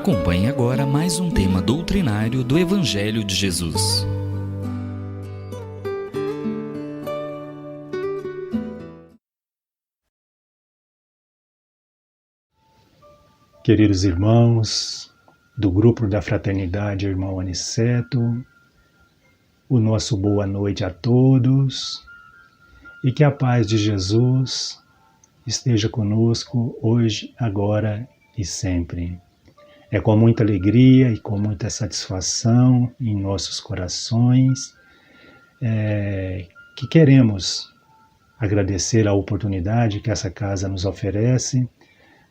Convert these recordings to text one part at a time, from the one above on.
Acompanhe agora mais um tema doutrinário do Evangelho de Jesus. Queridos irmãos do grupo da Fraternidade Irmão Aniceto, o nosso boa noite a todos e que a paz de Jesus esteja conosco hoje, agora e sempre. É com muita alegria e com muita satisfação em nossos corações que queremos agradecer a oportunidade que essa casa nos oferece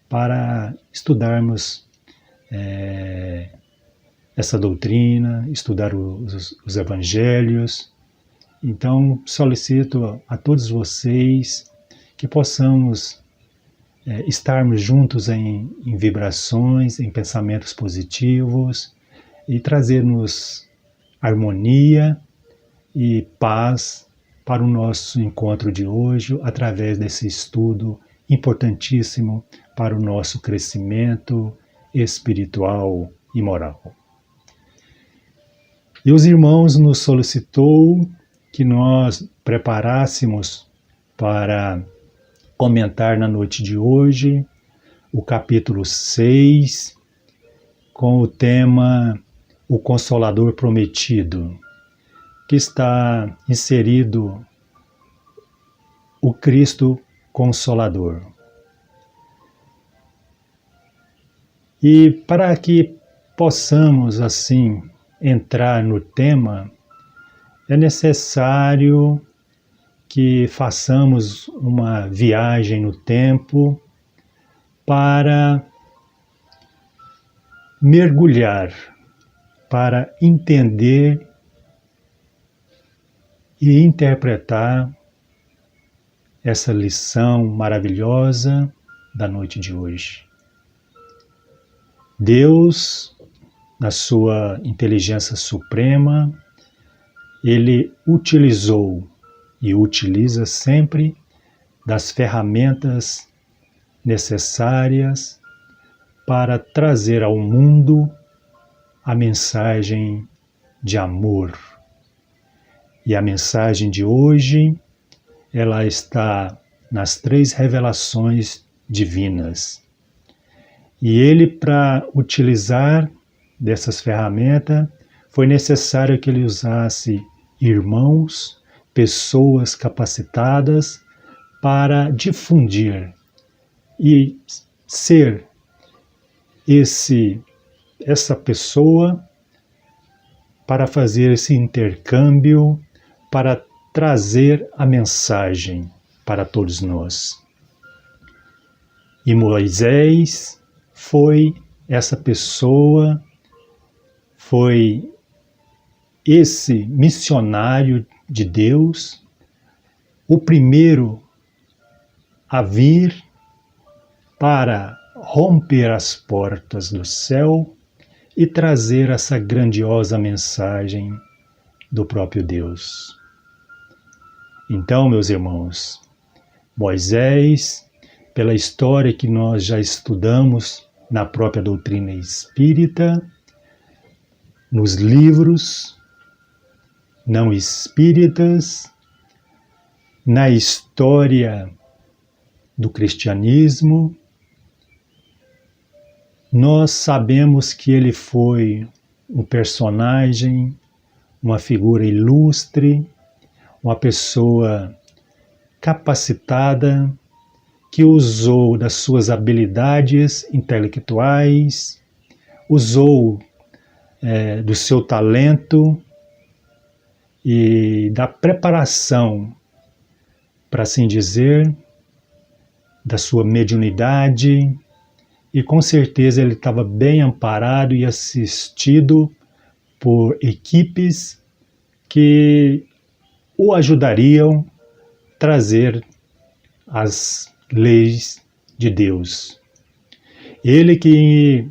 para estudarmos essa doutrina, estudar os evangelhos. Então, solicito a todos vocês que possamos estarmos juntos em vibrações, em pensamentos positivos e trazermos harmonia e paz para o nosso encontro de hoje, através desse estudo importantíssimo para o nosso crescimento espiritual e moral. E os irmãos nos solicitou que nós preparássemos para comentar na noite de hoje o capítulo 6, com o tema O Consolador Prometido, que está inserido o Cristo Consolador. E para que possamos, assim, entrar no tema, é necessário que façamos uma viagem no tempo para mergulhar, para entender e interpretar essa lição maravilhosa da noite de hoje. Deus, na sua inteligência suprema, Ele utilizou e utiliza sempre das ferramentas necessárias para trazer ao mundo a mensagem de amor. E a mensagem de hoje, ela está nas 3 revelações divinas. E ele, para utilizar dessas ferramentas, foi necessário que ele usasse irmãos, pessoas capacitadas para difundir e ser essa pessoa para fazer esse intercâmbio, para trazer a mensagem para todos nós. E Moisés foi essa pessoa, foi esse missionário de Deus, o primeiro a vir para romper as portas do céu e trazer essa grandiosa mensagem do próprio Deus. Então, meus irmãos, Moisés, pela história que nós já estudamos na própria doutrina espírita, nos livros não espíritas, na história do cristianismo, nós sabemos que ele foi um personagem, uma figura ilustre, uma pessoa capacitada, que usou das suas habilidades intelectuais, usou do seu talento e da preparação, para assim dizer, da sua mediunidade, e com certeza ele estava bem amparado e assistido por equipes que o ajudariam a trazer as leis de Deus. Ele que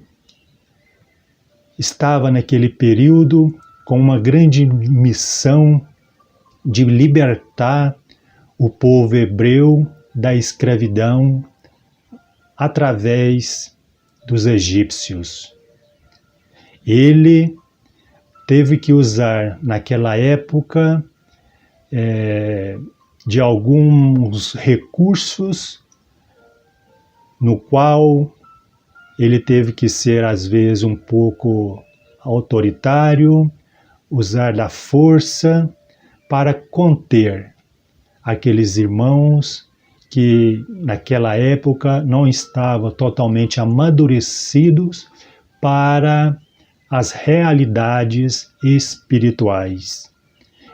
estava naquele período com uma grande missão de libertar o povo hebreu da escravidão através dos egípcios. Ele teve que usar naquela época de alguns recursos no qual ele teve que ser às vezes um pouco autoritário, usar da força para conter aqueles irmãos que naquela época não estavam totalmente amadurecidos para as realidades espirituais.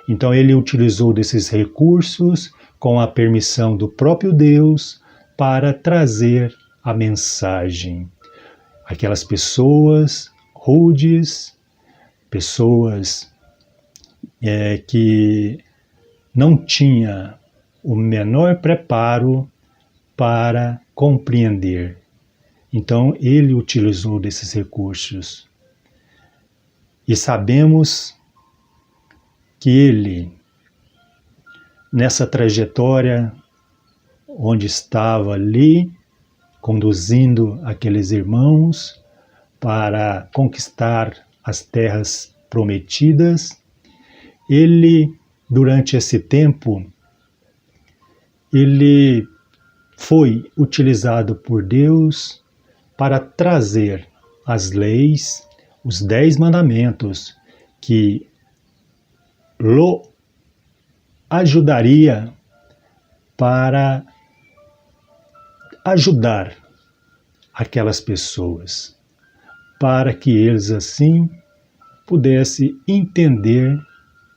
Então ele utilizou desses recursos com a permissão do próprio Deus para trazer a mensagem. Aquelas pessoas rudes, pessoas que não tinham o menor preparo para compreender. Então ele utilizou desses recursos. E sabemos que ele, nessa trajetória onde estava ali, conduzindo aqueles irmãos para conquistar as terras prometidas, ele, durante esse tempo, ele foi utilizado por Deus para trazer as leis, os 10 mandamentos, que o ajudaria para ajudar aquelas pessoas, para que eles assim pudessem entender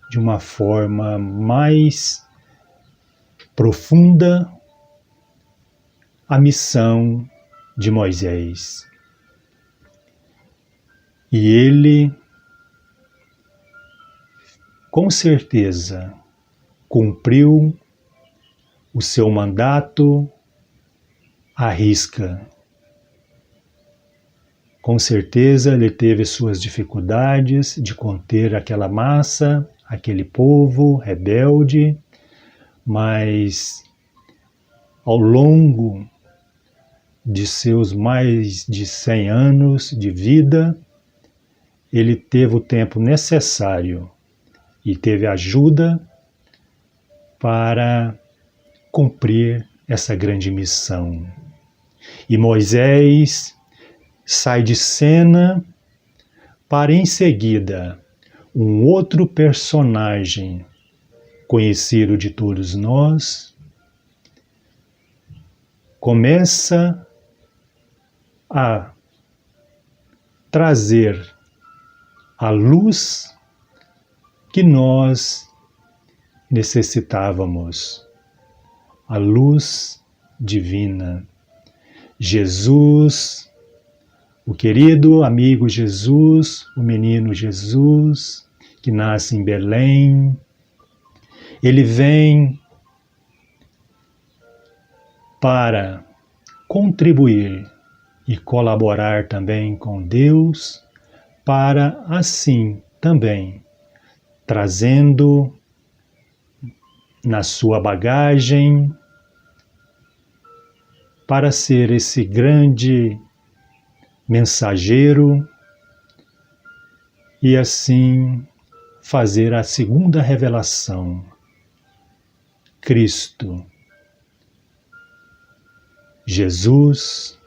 de uma forma mais profunda a missão de Moisés. E ele, com certeza, cumpriu o seu mandato à risca. Com certeza ele teve suas dificuldades de conter aquela massa, aquele povo rebelde, mas ao longo de seus mais de 100 anos de vida, ele teve o tempo necessário e teve ajuda para cumprir essa grande missão. E Moisés sai de cena para em seguida um outro personagem conhecido de todos nós começa a trazer a luz que nós necessitávamos, a luz divina. Jesus, o querido amigo Jesus, o menino Jesus, que nasce em Belém, ele vem para contribuir e colaborar também com Deus, para assim também trazendo na sua bagagem para ser esse grande mensageiro e assim fazer a segunda revelação. Cristo, Jesus,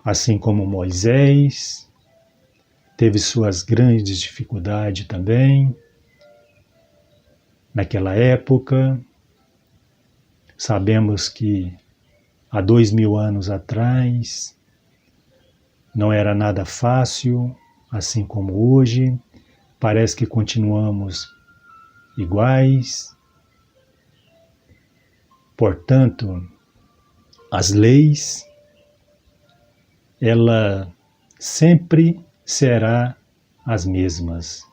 assim como Moisés, teve suas grandes dificuldades também. Naquela época, sabemos que há 2000 anos atrás não era nada fácil, assim como hoje. Parece que continuamos iguais. Portanto, as leis, ela sempre será as mesmas.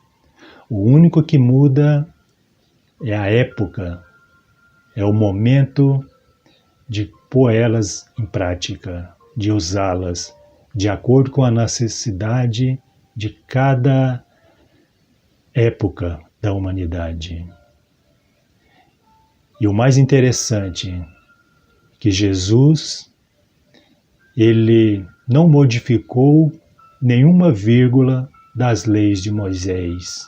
O único que muda é a época, é o momento de pôr elas em prática, de usá-las de acordo com a necessidade de cada época da humanidade. E o mais interessante, que Jesus, ele não modificou nenhuma vírgula das leis de Moisés.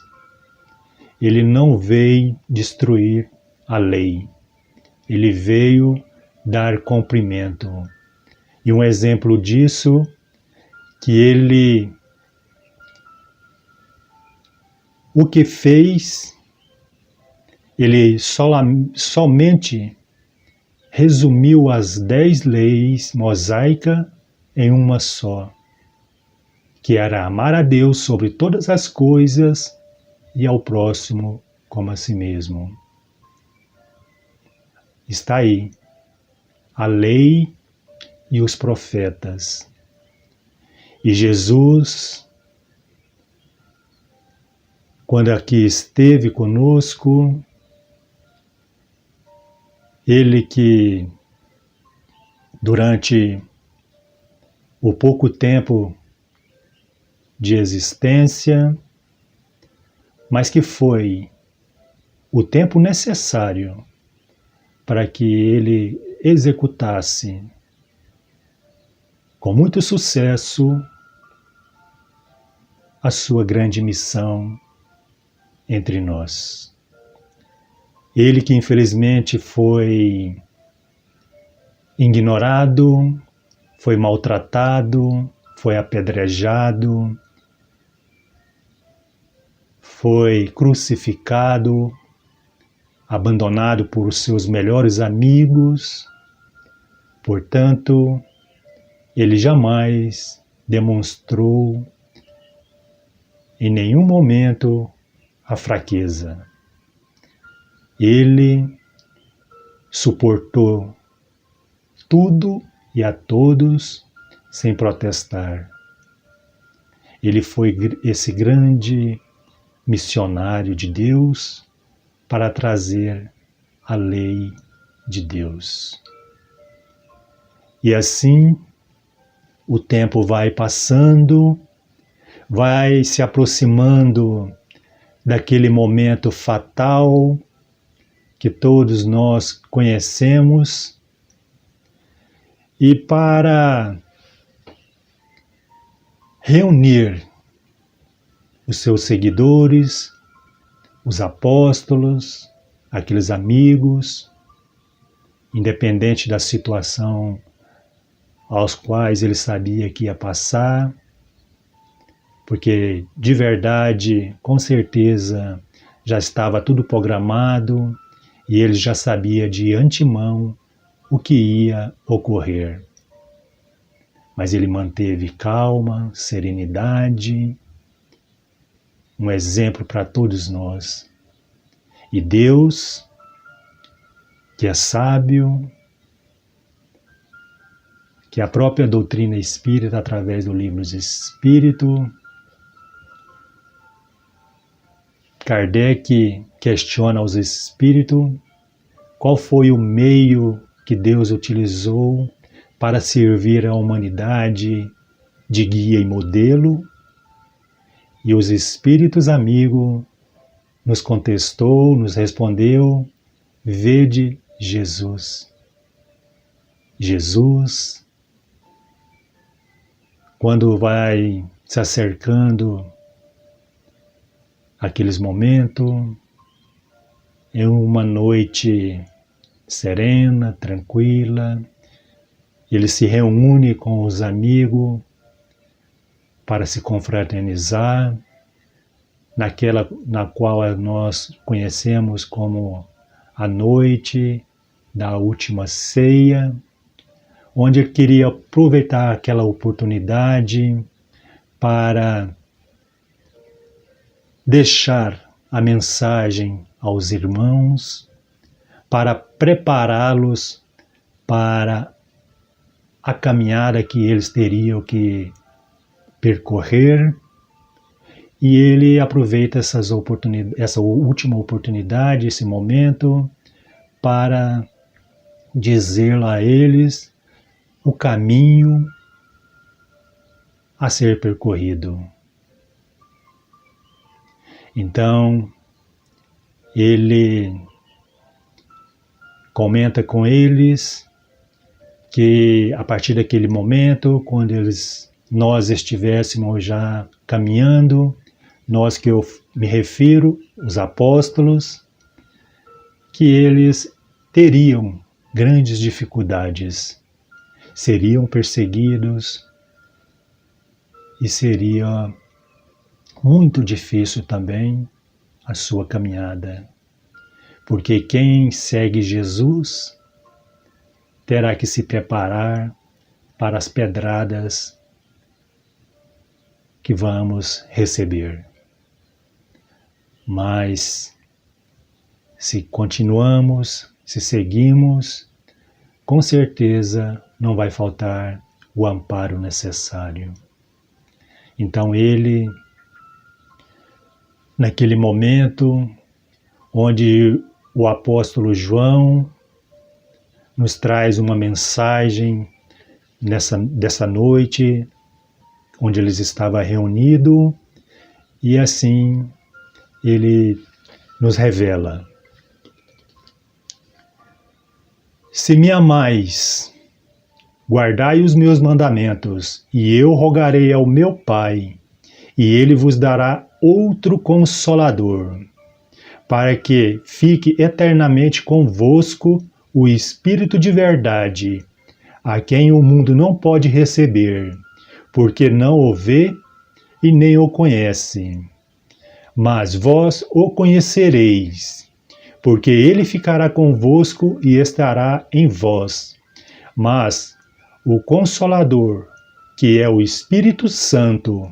Ele não veio destruir a lei. Ele veio dar cumprimento. E um exemplo disso, que ele, o que fez, ele somente resumiu as 10 leis mosaicas em uma só, que era amar a Deus sobre todas as coisas e ao próximo como a si mesmo. Está aí a lei e os profetas. E Jesus, quando aqui esteve conosco, ele que durante o pouco tempo de existência, mas que foi o tempo necessário para que ele executasse com muito sucesso a sua grande missão entre nós. Ele que infelizmente foi ignorado, foi maltratado, foi apedrejado, foi crucificado, abandonado por seus melhores amigos. Portanto, ele jamais demonstrou em nenhum momento a fraqueza. Ele suportou tudo e a todos sem protestar. Ele foi esse grande missionário de Deus para trazer a lei de Deus. E assim, o tempo vai passando, vai se aproximando daquele momento fatal que todos nós conhecemos, e para reunir os seus seguidores, os apóstolos, aqueles amigos, independente da situação aos quais ele sabia que ia passar, porque de verdade, com certeza, já estava tudo programado e ele já sabia de antemão o que ia ocorrer. Mas ele manteve calma, serenidade, um exemplo para todos nós. E Deus, que é sábio, que a própria doutrina espírita, através do livro dos Espíritos, Kardec questiona aos espíritos qual foi o meio que Deus utilizou para servir à humanidade de guia e modelo, e os espíritos amigos nos contestou, nos respondeu: vede Jesus. Jesus, quando vai se acercando aqueles momentos, em uma noite serena, tranquila, ele se reúne com os amigos para se confraternizar, naquela na qual nós conhecemos como a noite da última ceia, onde ele queria aproveitar aquela oportunidade para deixar a mensagem aos irmãos, para prepará-los para a caminhada que eles teriam que percorrer, e ele aproveita essa última oportunidade, esse momento, para dizer a eles o caminho a ser percorrido. Então, ele comenta com eles que a partir daquele momento, quando eles nós estivéssemos já caminhando, nós que eu me refiro, os apóstolos, que eles teriam grandes dificuldades, seriam perseguidos e seria muito difícil também a sua caminhada, porque quem segue Jesus terá que se preparar para as pedradas que vamos receber. Mas se continuamos, se seguimos, com certeza não vai faltar o amparo necessário. Então ele, naquele momento onde o apóstolo João nos traz uma mensagem dessa noite, onde eles estavam reunidos, e assim ele nos revela: se me amais, guardai os meus mandamentos, e eu rogarei ao meu Pai, e ele vos dará outro Consolador, para que fique eternamente convosco o Espírito de verdade, a quem o mundo não pode receber, porque não o vê e nem o conhece. Mas vós o conhecereis, porque ele ficará convosco e estará em vós. Mas o Consolador, que é o Espírito Santo,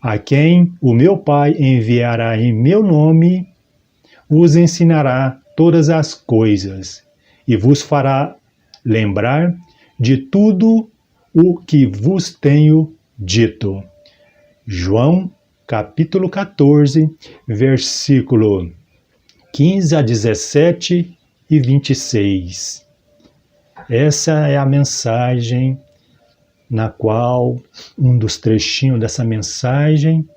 a quem o meu Pai enviará em meu nome, vos ensinará todas as coisas e vos fará lembrar de tudo o que vos tenho dito. João, capítulo 14, versículo 15 a 17 e 26. Essa é a mensagem na qual, um dos trechinhos dessa mensagem,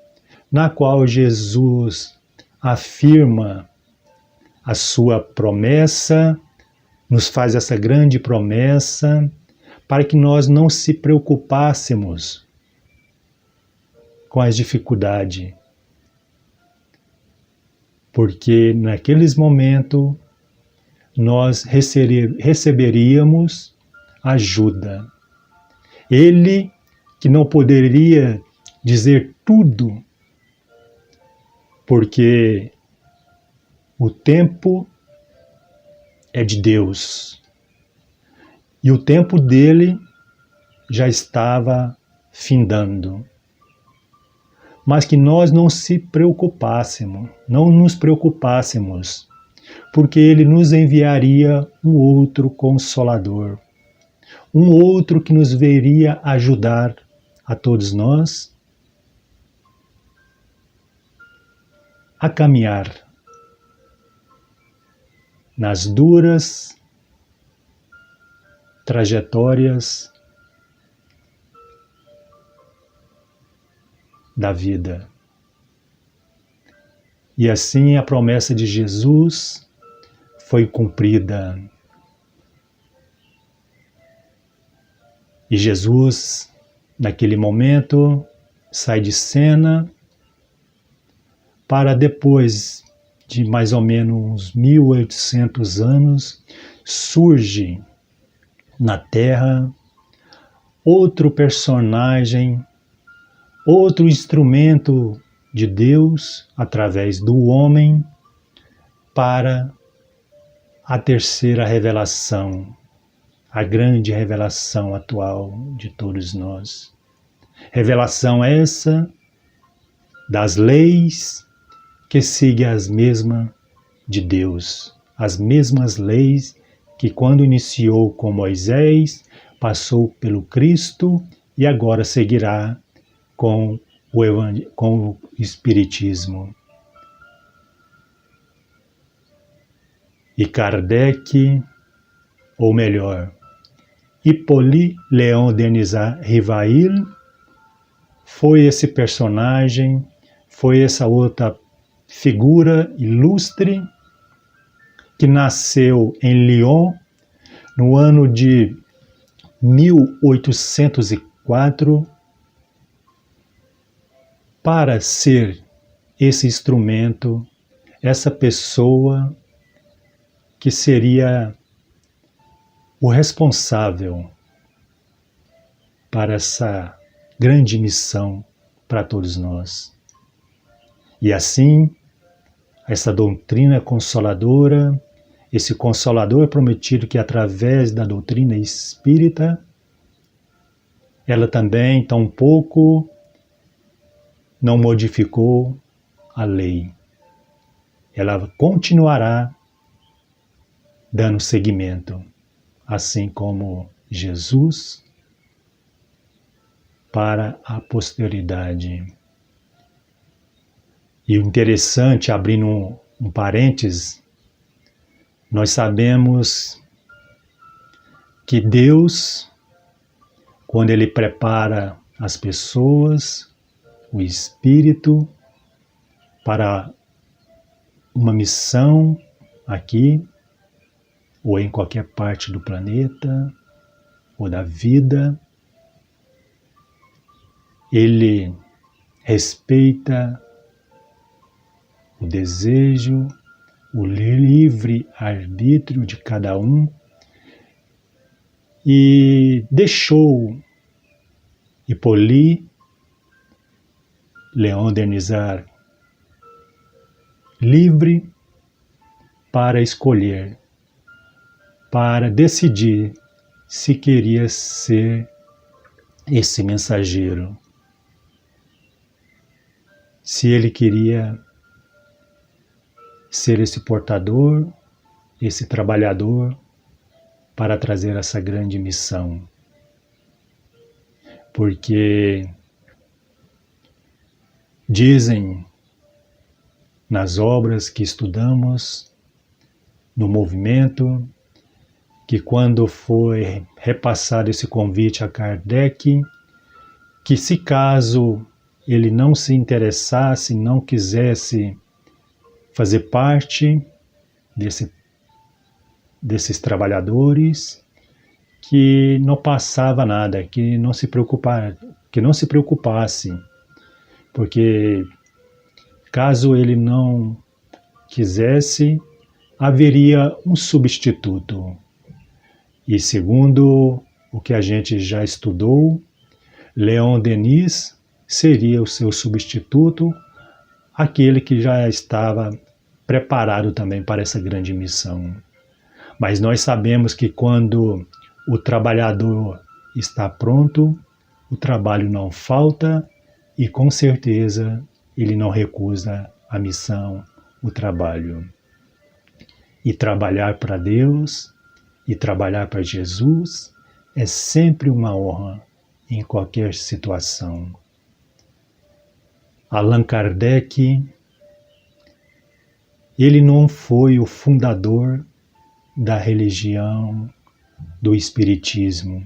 na qual Jesus afirma a sua promessa, nos faz essa grande promessa, para que nós não se preocupássemos com as dificuldades, porque naqueles momentos nós receberíamos ajuda. Ele, que não poderia dizer tudo, porque o tempo é de Deus, e o tempo dele já estava findando. Mas que nós não se preocupássemos, não nos preocupássemos, porque ele nos enviaria um outro Consolador, um outro que nos viria ajudar a todos nós a caminhar nas duras trajetórias da vida. E assim a promessa de Jesus foi cumprida. E Jesus, naquele momento, sai de cena para depois de mais ou menos uns 1800 anos, surge na Terra outro personagem, outro instrumento de Deus através do homem para a terceira revelação, a grande revelação atual de todos nós. Revelação essa das leis que seguem as mesmas de Deus, as mesmas leis que quando iniciou com Moisés, passou pelo Cristo e agora seguirá com o Espiritismo. E Kardec, ou melhor, Hippolyte Léon Denis Rivail, foi esse personagem, foi essa outra figura ilustre que nasceu em Lyon no ano de 1804 para ser esse instrumento, essa pessoa que seria o responsável para essa grande missão para todos nós. E assim, essa doutrina consoladora, esse consolador prometido que através da doutrina espírita, ela também tampouco não modificou a lei. Ela continuará dando seguimento, assim como Jesus, para a posteridade. E o interessante, abrindo um parênteses, nós sabemos que Deus, quando Ele prepara as pessoas, o Espírito, para uma missão aqui, ou em qualquer parte do planeta, ou da vida, Ele respeita o desejo, o livre arbítrio de cada um e deixou Hippolyte Léon Denisard livre para escolher, para decidir se queria ser esse mensageiro, se ele queria ser esse portador, esse trabalhador para trazer essa grande missão. Porque dizem nas obras que estudamos, no movimento, que quando foi repassado esse convite a Kardec, que se caso ele não se interessasse, não quisesse fazer parte desses trabalhadores, que não passava nada, que não se preocupasse, porque caso ele não quisesse, haveria um substituto. E segundo o que a gente já estudou, Léon Denis seria o seu substituto, aquele que já estava preparado também para essa grande missão. Mas nós sabemos que quando o trabalhador está pronto, o trabalho não falta e com certeza ele não recusa a missão, o trabalho. E trabalhar para Deus e trabalhar para Jesus é sempre uma honra em qualquer situação. Allan Kardec, ele não foi o fundador da religião do Espiritismo,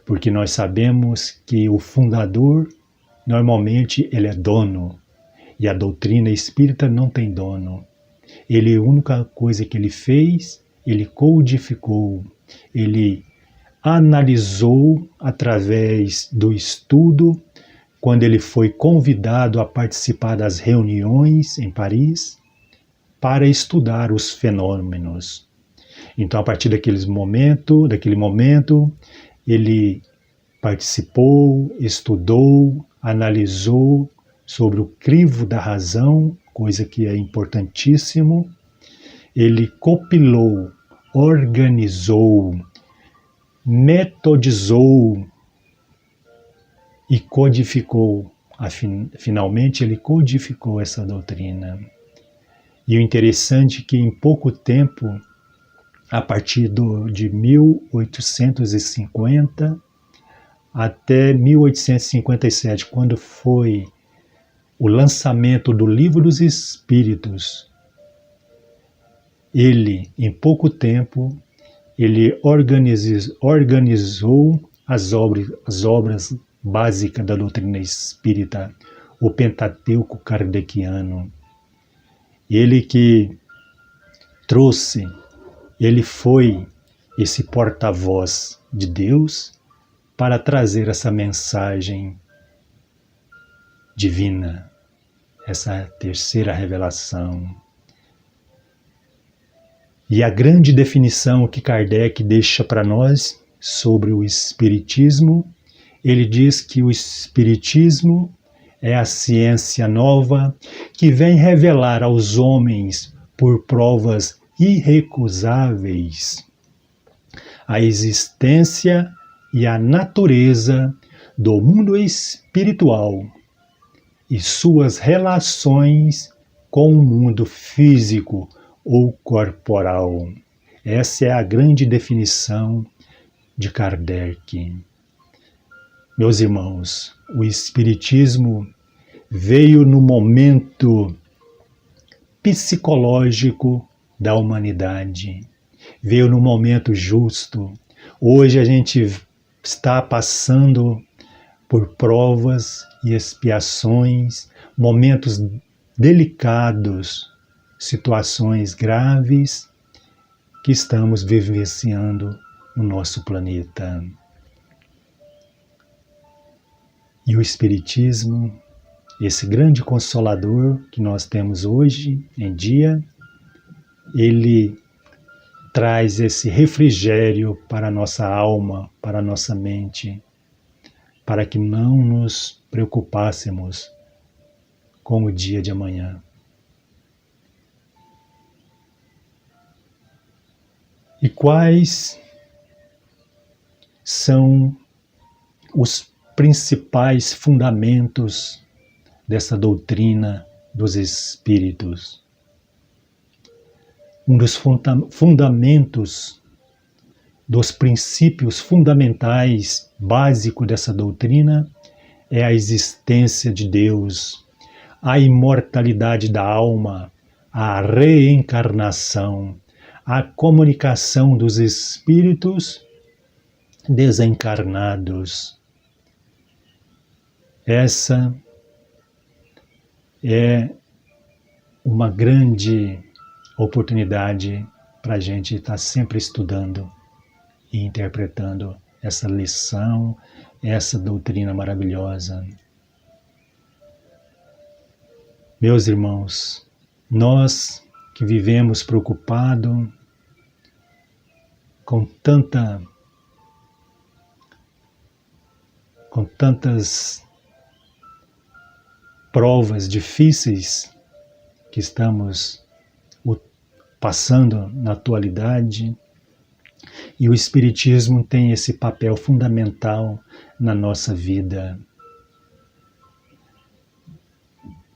porque nós sabemos que o fundador, normalmente, ele é dono, e a doutrina espírita não tem dono. Ele, a única coisa que ele fez, ele codificou, ele analisou através do estudo, quando ele foi convidado a participar das reuniões em Paris, para estudar os fenômenos. Então, a partir daquele momento, ele participou, estudou, analisou sobre o crivo da razão, coisa que é importantíssimo. Ele compilou, organizou, metodizou e codificou. Finalmente, ele codificou essa doutrina. E o interessante é que em pouco tempo, a partir de 1850 até 1857, quando foi o lançamento do Livro dos Espíritos, ele, em pouco tempo, ele organizou as obras básicas da doutrina espírita, o Pentateuco kardeciano. Ele que trouxe, ele foi esse porta-voz de Deus para trazer essa mensagem divina, essa terceira revelação. E a grande definição que Kardec deixa para nós sobre o Espiritismo, ele diz que o Espiritismo é a ciência nova que vem revelar aos homens, por provas irrecusáveis, a existência e a natureza do mundo espiritual e suas relações com o mundo físico ou corporal. Essa é a grande definição de Kardec. Meus irmãos, o Espiritismo veio no momento psicológico da humanidade, veio no momento justo. Hoje a gente está passando por provas e expiações, momentos delicados, situações graves que estamos vivenciando no nosso planeta. E o Espiritismo, esse grande consolador que nós temos hoje em dia, ele traz esse refrigério para a nossa alma, para a nossa mente, para que não nos preocupássemos com o dia de amanhã. E quais são os principais fundamentos dessa doutrina dos Espíritos? Um dos fundamentos, dos princípios fundamentais, básicos dessa doutrina é a existência de Deus, a imortalidade da alma, a reencarnação, a comunicação dos espíritos desencarnados. Essa é uma grande oportunidade para a gente estar sempre estudando e interpretando essa lição, essa doutrina maravilhosa. Meus irmãos, nós que vivemos preocupados com tantas provas difíceis que estamos passando na atualidade, e o Espiritismo tem esse papel fundamental na nossa vida.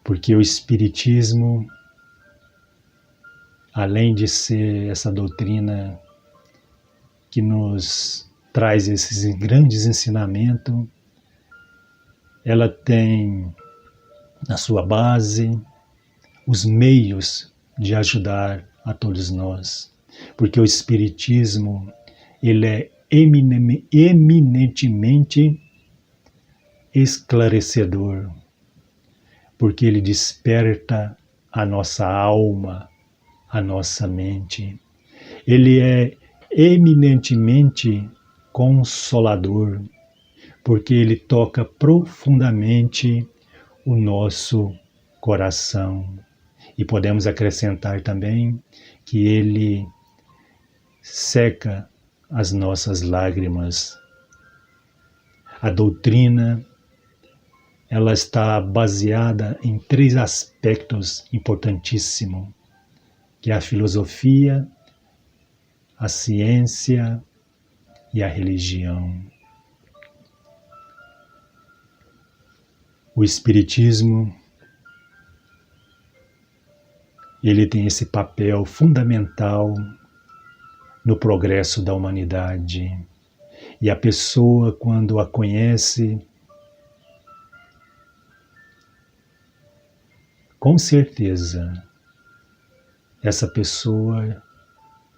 Porque o Espiritismo, além de ser essa doutrina que nos traz esses grandes ensinamentos, ela tem na sua base os meios de ajudar a todos nós. Porque o Espiritismo, ele é eminentemente esclarecedor, porque ele desperta a nossa alma, a nossa mente. Ele é eminentemente consolador, porque ele toca profundamente o nosso coração. E podemos acrescentar também que ele seca as nossas lágrimas. A doutrina, ela está baseada em 3 aspectos importantíssimos, que é a filosofia, a ciência e a religião. O Espiritismo, ele tem esse papel fundamental no progresso da humanidade. E a pessoa, quando a conhece, com certeza, essa pessoa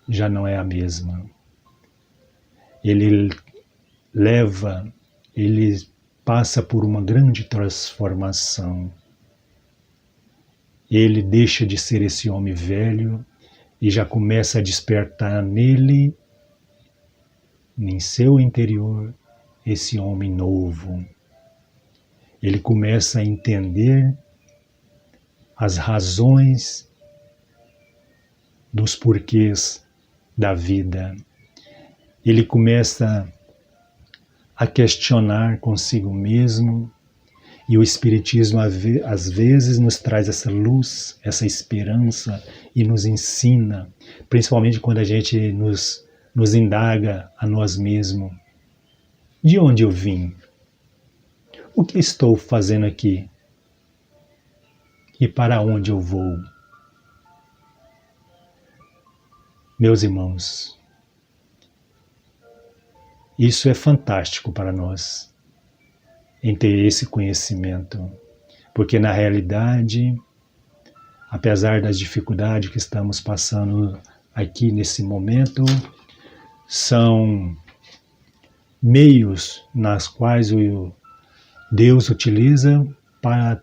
já não é a mesma. Ele passa por uma grande transformação. Ele deixa de ser esse homem velho e já começa a despertar nele, em seu interior, esse homem novo. ele começa a entender as razões dos porquês da vida. Ele começa a questionar consigo mesmo, e o Espiritismo às vezes nos traz essa luz, essa esperança e nos ensina, principalmente quando a gente nos indaga a nós mesmos. De onde eu vim? O que estou fazendo aqui? E para onde eu vou? Meus irmãos, isso é fantástico para nós, em ter esse conhecimento, porque na realidade, apesar das dificuldades que estamos passando aqui nesse momento, são meios nas quais o Deus utiliza para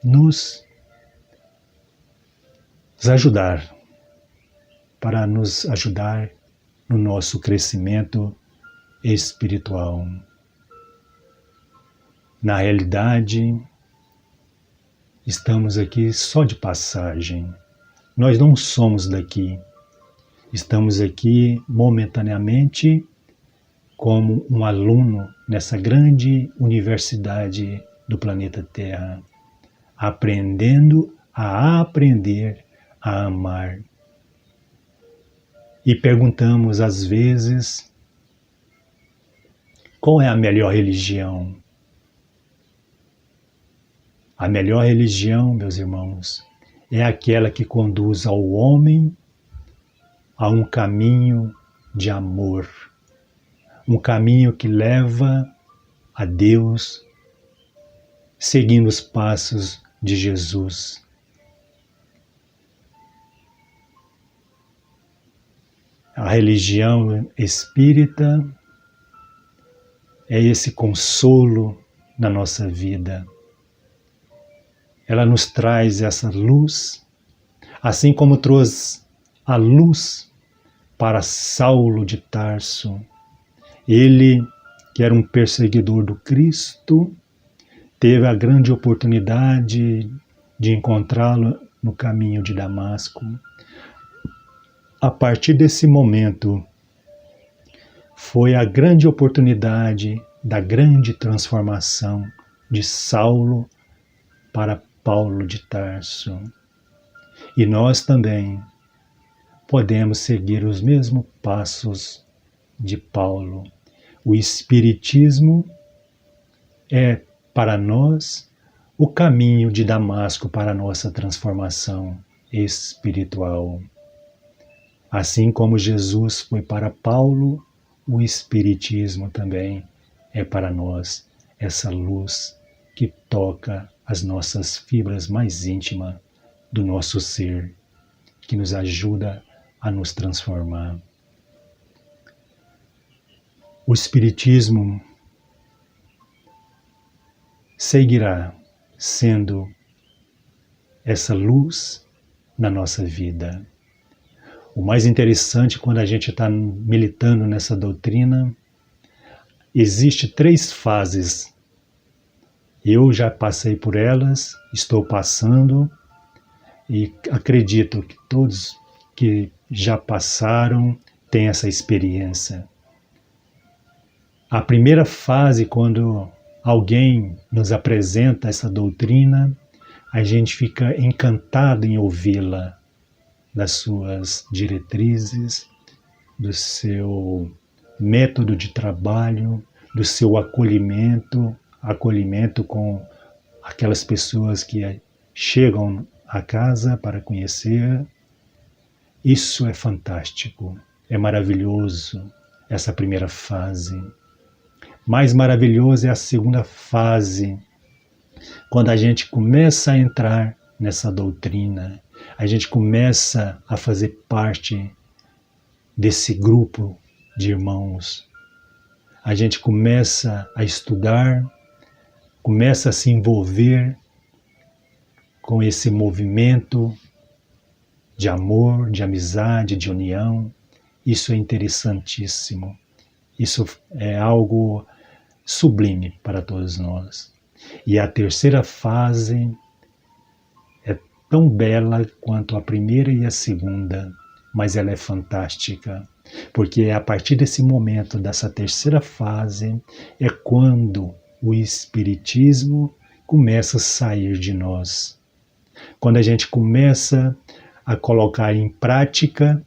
nos ajudar, no nosso crescimento espiritual. Na realidade, estamos aqui só de passagem. Nós não somos daqui. Estamos aqui momentaneamente como um aluno nessa grande universidade do planeta Terra, aprendendo a aprender a amar. E perguntamos às vezes, qual é a melhor religião? A melhor religião, meus irmãos, é aquela que conduz ao homem a um caminho de amor, um caminho que leva a Deus, seguindo os passos de Jesus. A religião espírita é esse consolo na nossa vida. Ela nos traz essa luz, assim como trouxe a luz para Saulo de Tarso. Ele, que era um perseguidor do Cristo, teve a grande oportunidade de encontrá-lo no caminho de Damasco. A partir desse momento, foi a grande oportunidade da grande transformação de Saulo para Paulo de Tarso. E nós também podemos seguir os mesmos passos de Paulo. O Espiritismo é para nós o caminho de Damasco para a nossa transformação espiritual. Assim como Jesus foi para Paulo, o Espiritismo também é para nós essa luz que toca as nossas fibras mais íntimas do nosso ser, que nos ajuda a nos transformar. O Espiritismo seguirá sendo essa luz na nossa vida. O mais interessante, quando a gente está militando nessa doutrina, existe 3 fases. Eu já passei por elas, estou passando, e acredito que todos que já passaram têm essa experiência. A primeira fase, quando alguém nos apresenta essa doutrina, a gente fica encantado em ouvi-la, das suas diretrizes, do seu método de trabalho, do seu acolhimento com aquelas pessoas que chegam à casa para conhecer. Isso é fantástico, é maravilhoso, essa primeira fase. Mais maravilhoso é a segunda fase, quando a gente começa a entrar nessa doutrina, a gente começa a fazer parte desse grupo de irmãos. A gente começa a estudar, começa a se envolver com esse movimento de amor, de amizade, de união. Isso é interessantíssimo. Isso é algo sublime para todos nós. E a terceira fase é tão bela quanto a primeira e a segunda, mas ela é fantástica, porque é a partir desse momento, dessa terceira fase, é quando o Espiritismo começa a sair de nós. Quando a gente começa a colocar em prática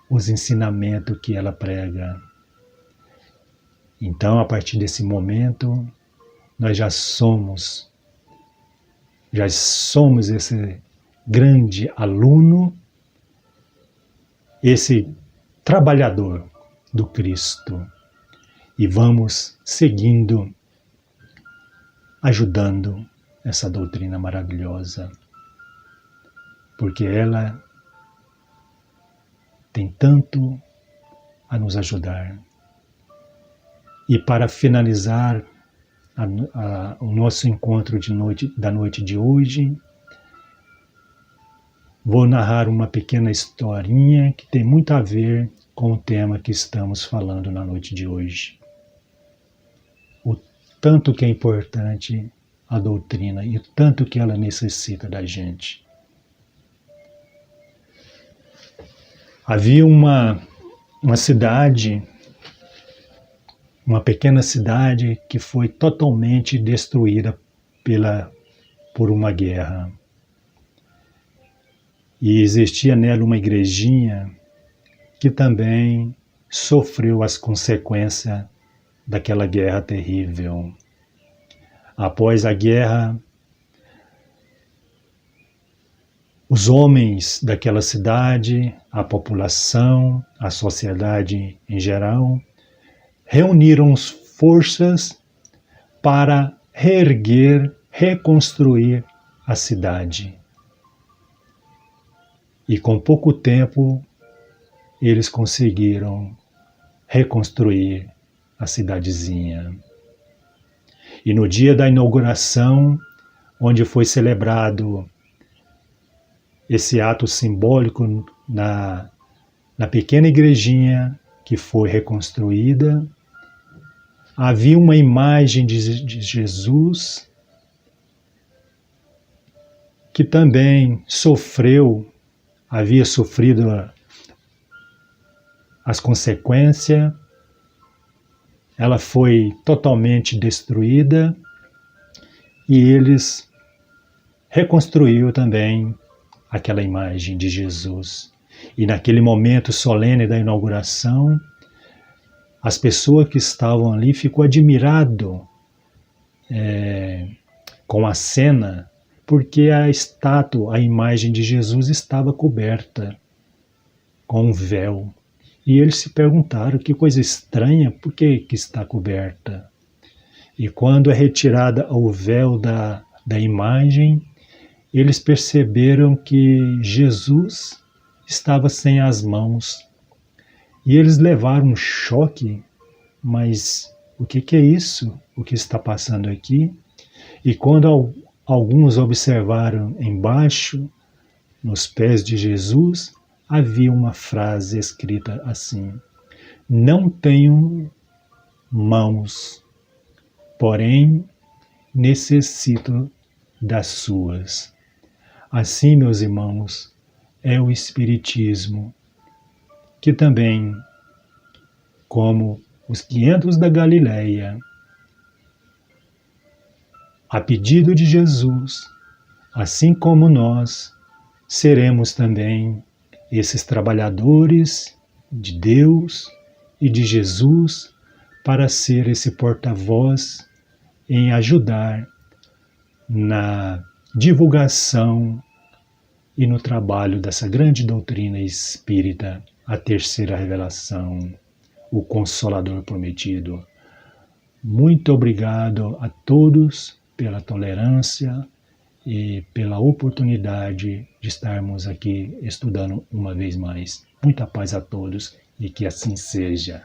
os ensinamentos que ela prega. Então, a partir desse momento, nós já somos esse grande aluno, esse trabalhador do Cristo, e vamos seguindo, ajudando essa doutrina maravilhosa, porque ela tem tanto a nos ajudar. E para finalizar o nosso encontro da noite de hoje, vou narrar uma pequena historinha que tem muito a ver com o tema que estamos falando na noite de hoje. O tanto que é importante a doutrina e o tanto que ela necessita da gente. Havia uma cidade, uma pequena cidade que foi totalmente destruída por uma guerra. E existia nela uma igrejinha que também sofreu as consequências daquela guerra terrível. Após a guerra, os homens daquela cidade, a população, a sociedade em geral, reuniram forças para reerguer, reconstruir a cidade. E com pouco tempo, eles conseguiram reconstruir a cidadezinha. E no dia da inauguração, onde foi celebrado esse ato simbólico na pequena igrejinha que foi reconstruída, havia uma imagem de Jesus que também havia sofrido as consequências. Ela foi totalmente destruída e eles reconstruíram também aquela imagem de Jesus. E naquele momento solene da inauguração, as pessoas que estavam ali ficou admirado com a cena, porque a estátua, a imagem de Jesus estava coberta com um véu. E eles se perguntaram, que coisa estranha, por que está coberta? E quando é retirada o véu da imagem, eles perceberam que Jesus estava sem as mãos. E eles levaram um choque, mas o que é isso? O que está passando aqui? E quando alguns observaram embaixo, nos pés de Jesus, havia uma frase escrita assim: não tenho mãos, porém necessito das suas. Assim, meus irmãos, é o Espiritismo, que também, como os 500 da Galileia, a pedido de Jesus, assim como nós, seremos também esses trabalhadores de Deus e de Jesus para ser esse porta-voz em ajudar na divulgação e no trabalho dessa grande doutrina espírita, a terceira revelação, o Consolador prometido. Muito obrigado a todos pela tolerância e pela oportunidade de estarmos aqui estudando uma vez mais. Muita paz a todos e que assim seja.